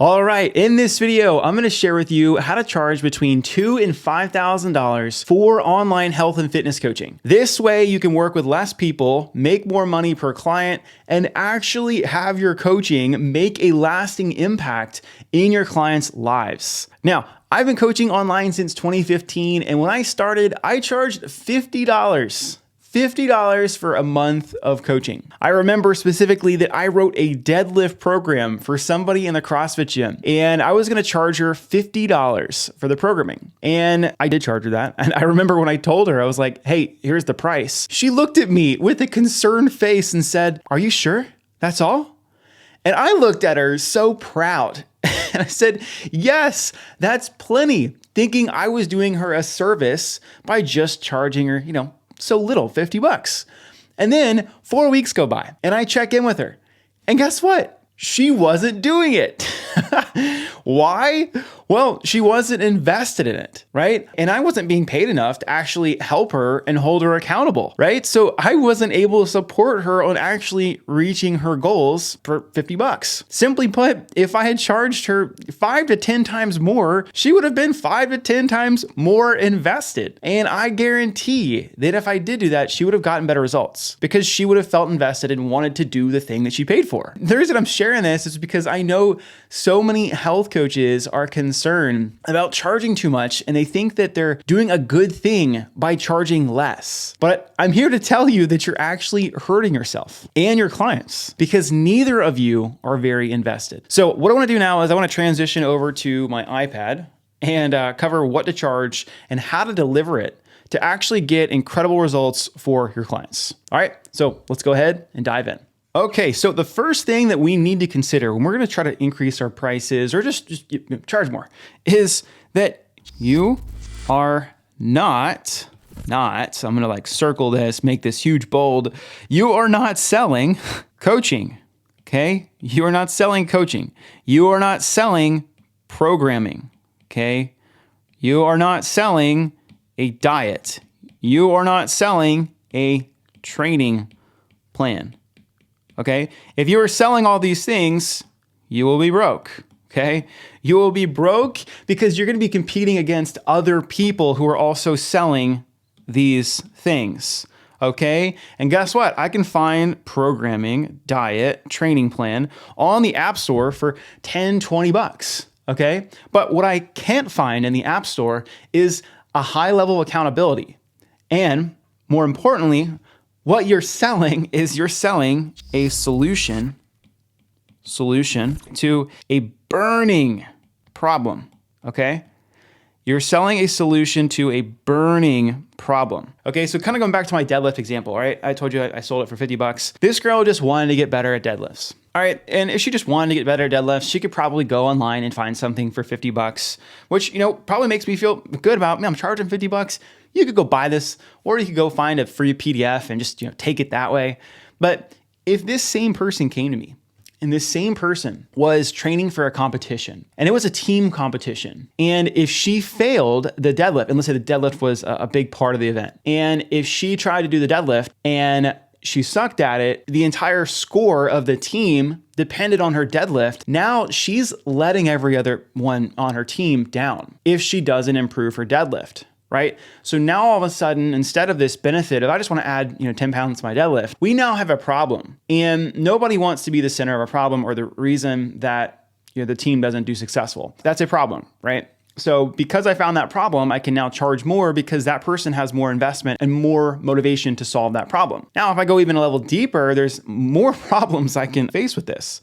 All right, in this video, I'm gonna share with you how to charge between $2,000 and $5,000 for online health and fitness coaching. This way you can work with less people, make more money per client, and actually have your coaching make a lasting impact in your clients' lives. Now, I've been coaching online since 2015, and when I started, I charged $50. $50 for a month of coaching. I remember specifically that I wrote a deadlift program for somebody in the CrossFit gym, and I was gonna charge her $50 for the programming. And I did charge her that. And I remember when I told her, I was like, hey, here's the price. She looked at me with a concerned face and said, are you sure? That's all? And I looked at her so proud. And I said, yes, that's plenty, thinking I was doing her a service by just charging her, so little, 50 bucks. And then 4 weeks go by and I check in with her. And guess what? She wasn't doing it. Why? Well, she wasn't invested in it, right? And I wasn't being paid enough to actually help her and hold her accountable, right? So I wasn't able to support her on actually reaching her goals for 50 bucks. Simply put, if I had charged her 5 to 10 times more, she would have been 5 to 10 times more invested. And I guarantee that if I did do that, she would have gotten better results because she would have felt invested and wanted to do the thing that she paid for. The reason I'm sharing this is because I know so many health coaches are concerned about charging too much, and they think that they're doing a good thing by charging less. But I'm here to tell you that you're actually hurting yourself and your clients because neither of you are very invested. So what I want to do now is I want to transition over to my iPad and cover what to charge and how to deliver it to actually get incredible results for your clients. All right, so let's go ahead and dive in. Okay, so the first thing that we need to consider when we're going to try to increase our prices or just charge more is that you are not, so I'm going to like circle this, make this huge bold. You are not selling coaching, okay? You are not selling coaching. You are not selling programming, okay? You are not selling a diet. You are not selling a training plan. Okay, if you are selling all these things, you will be broke. Okay, you will be broke because you're going to be competing against other people who are also selling these things. Okay, and guess what? I can find programming, diet, training plan on the App Store for 10, 20 bucks. Okay, but what I can't find in the App Store is a high level of accountability. And more importantly, what you're selling is you're selling a solution to a burning problem, okay? You're selling a solution to a burning problem. Okay, so kind of going back to my deadlift example, right? I told you I sold it for 50 bucks. This girl just wanted to get better at deadlifts. All right, and if she just wanted to get better at deadlifts, she could probably go online and find something for 50 bucks, which, probably makes me feel good about, I'm charging 50 bucks. You could go buy this, or you could go find a free PDF and just, take it that way. But if this same person came to me and this same person was training for a competition and it was a team competition, and if she failed the deadlift, and let's say the deadlift was a big part of the event, and if she tried to do the deadlift and she sucked at it, the entire score of the team depended on her deadlift. Now she's letting every other one on her team down if she doesn't improve her deadlift. Right? So now all of a sudden, instead of this benefit of I just want to add 10 pounds to my deadlift, we now have a problem. And nobody wants to be the center of a problem or the reason that the team doesn't do successful. That's a problem, right? So because I found that problem, I can now charge more because that person has more investment and more motivation to solve that problem. Now, if I go even a level deeper, there's more problems I can face with this.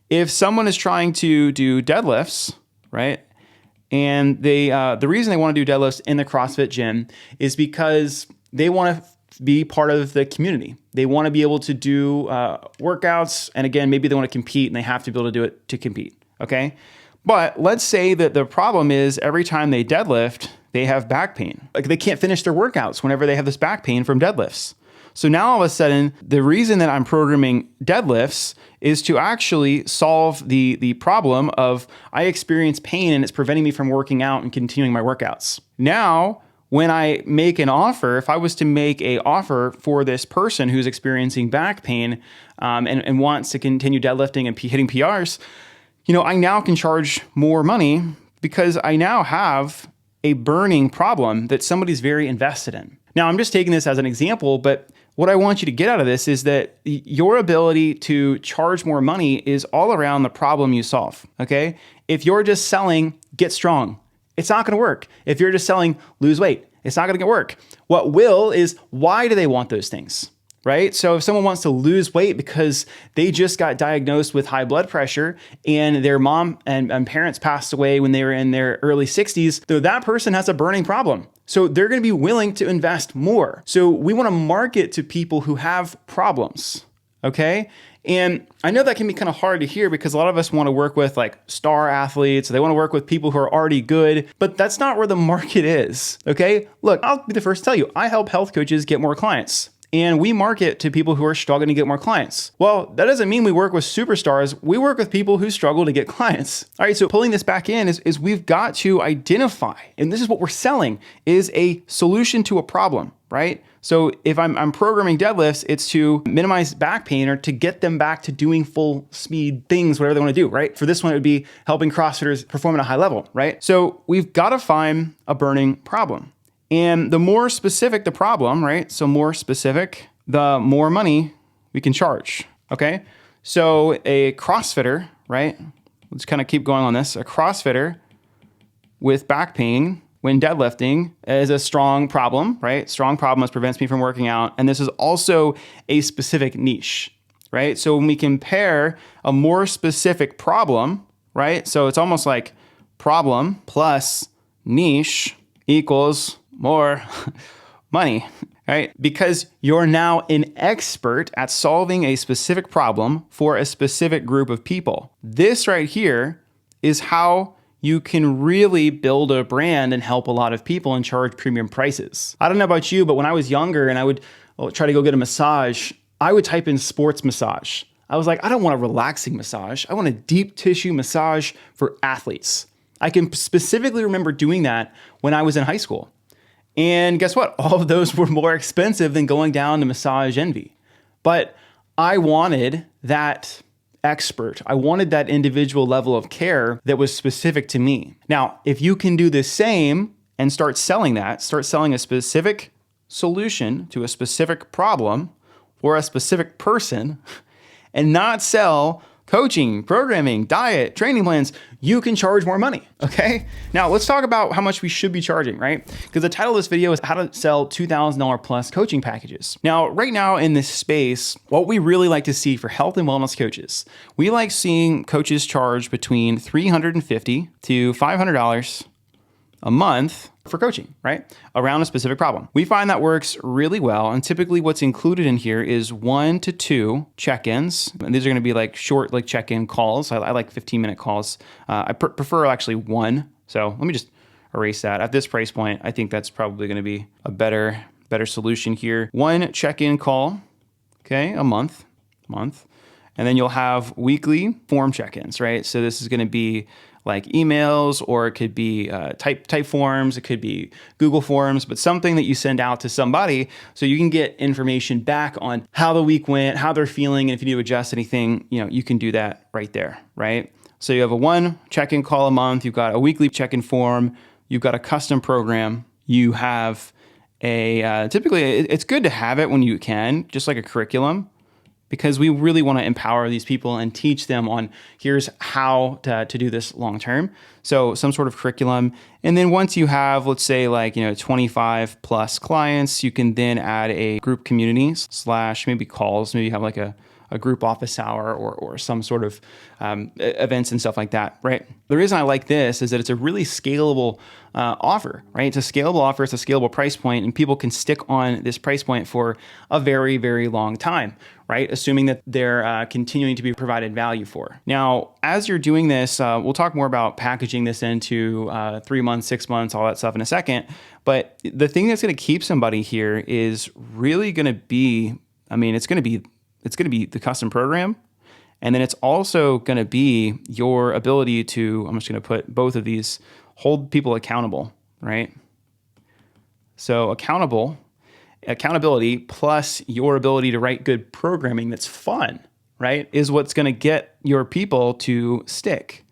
If someone is trying to do deadlifts, right? And the reason they want to do deadlifts in the CrossFit gym is because they want to be part of the community. They want to be able to do workouts. And again, maybe they want to compete and they have to be able to do it to compete. Okay. But let's say that the problem is every time they deadlift, they have back pain. Like they can't finish their workouts whenever they have this back pain from deadlifts. So now all of a sudden, the reason that I'm programming deadlifts is to actually solve the problem of I experience pain and it's preventing me from working out and continuing my workouts. Now, when I make an offer, if I was to make an offer for this person who's experiencing back pain and wants to continue deadlifting and hitting PRs, I now can charge more money because I now have a burning problem that somebody's very invested in. Now, I'm just taking this as an example, but what I want you to get out of this is that your ability to charge more money is all around the problem you solve, okay? If you're just selling, get strong, it's not gonna work. If you're just selling, lose weight, it's not gonna work. What will is, why do they want those things, right? So if someone wants to lose weight because they just got diagnosed with high blood pressure and their mom and parents passed away when they were in their early 60s, though that person has a burning problem. So they're going to be willing to invest more. So we want to market to people who have problems, okay? And I know that can be kind of hard to hear because a lot of us want to work with like star athletes. They want to work with people who are already good, but that's not where the market is, okay? Look, I'll be the first to tell you, I help health coaches get more clients. And we market to people who are struggling to get more clients. Well, that doesn't mean we work with superstars. We work with people who struggle to get clients. All right, so pulling this back in is we've got to identify, and this is what we're selling, is a solution to a problem, right? So if I'm programming deadlifts, it's to minimize back pain or to get them back to doing full speed things, whatever they want to do, right? For this one, it would be helping CrossFitters perform at a high level, right? So we've got to find a burning problem. And the more specific the problem, right? So more specific, the more money we can charge, okay? So a CrossFitter, right? Let's kind of keep going on this. A CrossFitter with back pain when deadlifting is a strong problem, right? Strong problem that prevents me from working out. And this is also a specific niche, right? So when we compare a more specific problem, right? So it's almost like problem plus niche equals more money, right? Because you're now an expert at solving a specific problem for a specific group of people. This right here is how you can really build a brand and help a lot of people and charge premium prices. I don't know about you, but when I was younger and I would try to go get a massage, I would type in sports massage. I was like, I don't want a relaxing massage. I want a deep tissue massage for athletes. I can specifically remember doing that when I was in high school. And guess what? All of those were more expensive than going down to Massage Envy. But I wanted that expert. I wanted that individual level of care that was specific to me. Now, if you can do the same and start selling that, start selling a specific solution to a specific problem or a specific person and not sell coaching, programming, diet, training plans, you can charge more money, okay? Now, let's talk about how much we should be charging, right? Because the title of this video is how to sell $2,000 plus coaching packages. Now, right now in this space, what we really like to see for health and wellness coaches, we like seeing coaches charge between $350 to $500 a month for coaching, right? Around a specific problem. We find that works really well. And typically what's included in here is 1 to 2 check-ins. And these are going to be like short, like check-in calls. I like 15-minute calls. I prefer actually 1. So let me just erase that. At this price point, I think that's probably going to be a better solution here. 1 check-in call, okay, a month. And then you'll have weekly form check-ins, right? So this is going to be like emails, or it could be type forms, it could be Google Forms, but something that you send out to somebody so you can get information back on how the week went, how they're feeling, and if you need to adjust anything, you can do that right there, right? So you have a 1 check-in call a month, you've got a weekly check-in form, you've got a custom program, you have a, typically it's good to have it when you can, just like a curriculum, because we really want to empower these people and teach them on here's how to do this long term. So some sort of curriculum. And then once you have, let's say 25 plus clients, you can then add a group communities / maybe calls, maybe have like a group office hour or some sort of events and stuff like that, right? The reason I like this is that it's a really scalable offer, right? It's a scalable offer, it's a scalable price point, and people can stick on this price point for a very, very long time, right? Assuming that they're continuing to be provided value for. Now, as you're doing this, we'll talk more about packaging this into 3 months, 6 months, all that stuff in a second. But the thing that's going to keep somebody here is really going to be, it's going to be the custom program. And then it's also going to be your ability to, I'm just going to put both of these, hold people accountable, right? So accountability plus your ability to write good programming that's fun, right, is what's going to get your people to stick,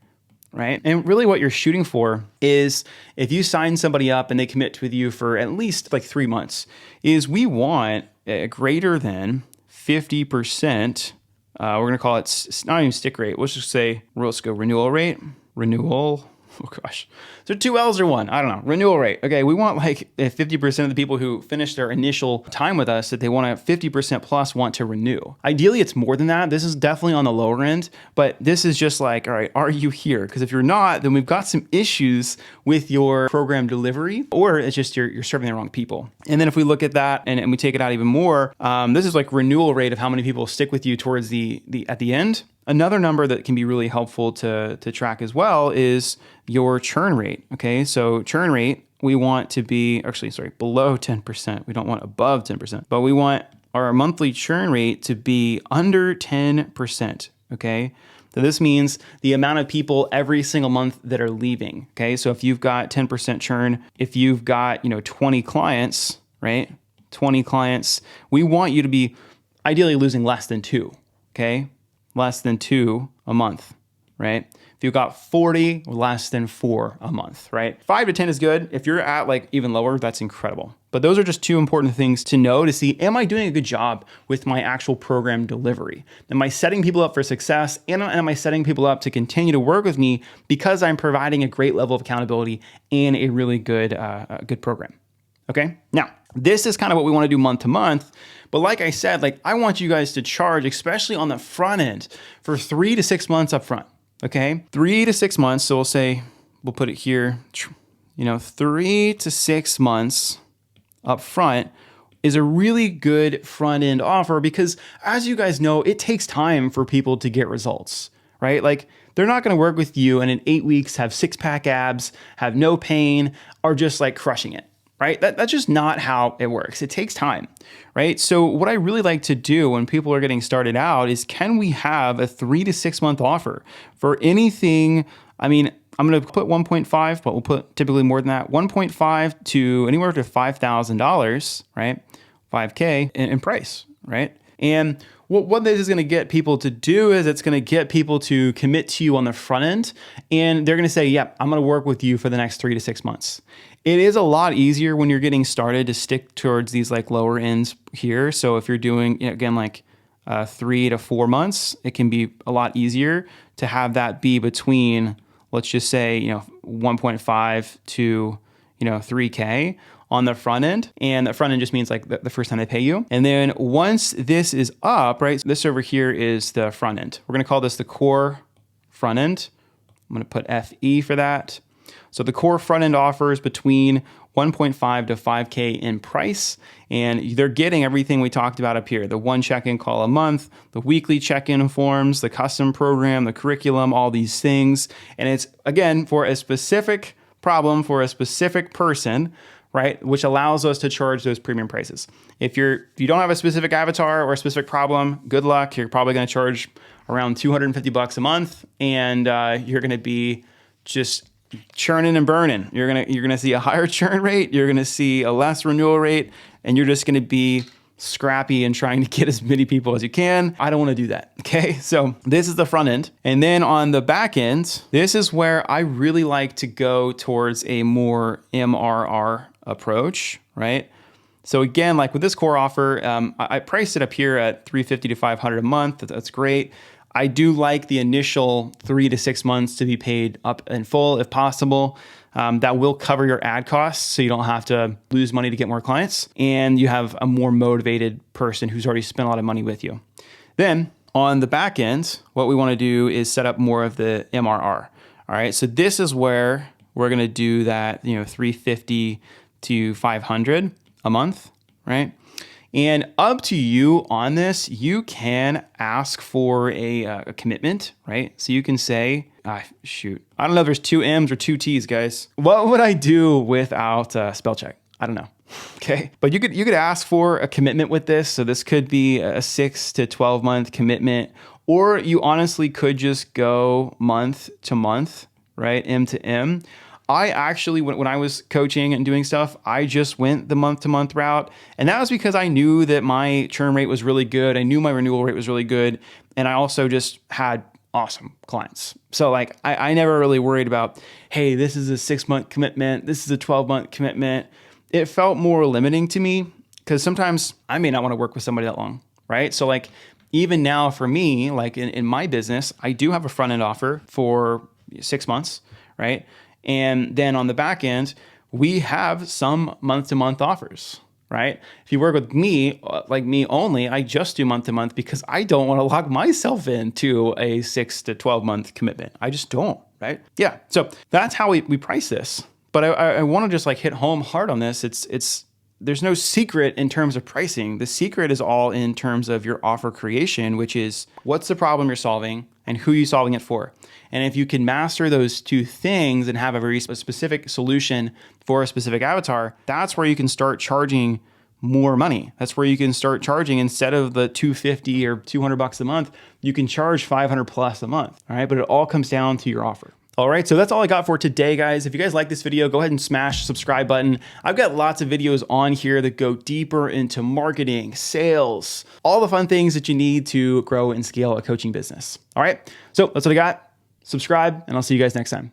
right? And really what you're shooting for is if you sign somebody up and they commit with you for at least like 3 months, is we want a greater than 50%. We're going to call it not even stick rate. Let's just say, let's go renewal rate, renewal. Oh gosh. So 2 L's or 1, I don't know. Renewal rate. Okay, we want like 50% of the people who finish their initial time with us that they want to 50% plus want to renew. Ideally, it's more than that. This is definitely on the lower end, but this is just like, all right, are you here? Because if you're not, then we've got some issues with your program delivery, or it's just you're serving the wrong people. And then if we look at that and we take it out even more, this is like renewal rate of how many people stick with you towards the at the end. Another number that can be really helpful to track as well is your churn rate. Okay, so churn rate, we want to be below 10%. We don't want above 10%, but we want our monthly churn rate to be under 10%. Okay, so this means the amount of people every single month that are leaving. Okay, so if you've got 10% churn, if you've got 20 clients, right? 20 clients, we want you to be ideally losing less than 2. Okay. Less than 2 a month, right? If you've got 40, less than 4 a month, right? 5 to 10 is good. If you're at like even lower, that's incredible. But those are just 2 important things to know to see, am I doing a good job with my actual program delivery? Am I setting people up for success? And am I setting people up to continue to work with me because I'm providing a great level of accountability and a really good, good program? Okay. Now, this is kind of what we want to do month to month. But like I said, like I want you guys to charge, especially on the front end, for 3 to 6 months up front. Okay. 3 to 6 months. So we'll put it here, 3 to 6 months up front is a really good front end offer because as you guys know, it takes time for people to get results, right? Like they're not going to work with you and in 8 weeks have 6-pack abs, have no pain, or just like crushing it. Right? That's just not how it works. It takes time, right? So what I really like to do when people are getting started out is, can we have a 3 to 6 month offer for anything? I mean, I'm going to put 1.5, but we'll put typically more than that, 1.5 to anywhere to $5,000, right? 5K in price, right? And what this is going to get people to do is it's going to get people to commit to you on the front end, and they're going to say, yep, I'm going to work with you for the next 3 to 6 months. It is a lot easier when you're getting started to stick towards these like lower ends here. So if you're doing, again, like 3 to 4 months, it can be a lot easier to have that be between, let's just say, 1.5 to, 3K on the front end. And the front end just means like the first time they pay you. And then once this is up, right, so this over here is the front end. We're going to call this the core front end. I'm going to put FE for that. So the core front end offers between 1.5 to 5K in price, and they're getting everything we talked about up here: the 1 check-in call a month, the weekly check-in forms, the custom program, the curriculum, all these things. And it's, again, for a specific problem for a specific person, right? Which allows us to charge those premium prices. If you don't have a specific avatar or a specific problem, good luck. You're probably going to charge around $250 a month, and you're going to be just churning and burning. You're gonna see a higher churn rate. You're gonna see a less renewal rate, and you're just gonna be scrappy and trying to get as many people as you can. I don't want to do that. Okay, so this is the front end, and then on the back end, this is where I really like to go towards a more MRR approach, right? So again, like with this core offer, I priced it up here at $350 to $500 a month. That's great. I do like the initial 3 to 6 months to be paid up in full if possible. That will cover your ad costs, so you don't have to lose money to get more clients, and you have a more motivated person who's already spent a lot of money with you. Then on the back end, what we want to do is set up more of the MRR. All right, so this is where we're going to do that, $350 to $500 a month, right? And up to you on this, you can ask for a commitment, right? So you can say, I don't know if there's 2 M's or 2 T's, guys. What would I do without spell check? I don't know. Okay. But you could ask for a commitment with this. So this could be a 6 to 12 month commitment, or you honestly could just go month to month, right? M to M. I actually, when I was coaching and doing stuff, I just went the month-to-month route. And that was because I knew that my churn rate was really good. I knew my renewal rate was really good. And I also just had awesome clients. So like, I never really worried about, hey, this is a 6-month commitment. This is a 12-month commitment. It felt more limiting to me because sometimes I may not want to work with somebody that long, right? So like, even now for me, like in my business, I do have a front end offer for 6 months, right? And then on the back end, we have some month-to-month offers, right? If you work with me, like me only, I just do month-to-month because I don't want to lock myself into a 6 to 12 month commitment. I just don't, right? Yeah, so that's how we price this. But I want to just like hit home hard on this. There's no secret in terms of pricing. The secret is all in terms of your offer creation, which is what's the problem you're solving and who you're solving it for. And if you can master those two things and have a very specific solution for a specific avatar, that's where you can start charging more money. That's where you can start charging, instead of the $250 or $200 a month, you can charge $500 plus a month. All right. But it all comes down to your offer. All right, so that's all I got for today, guys. If you guys like this video, go ahead and smash the subscribe button. I've got lots of videos on here that go deeper into marketing, sales, all the fun things that you need to grow and scale a coaching business. All right, so that's what I got. Subscribe, and I'll see you guys next time.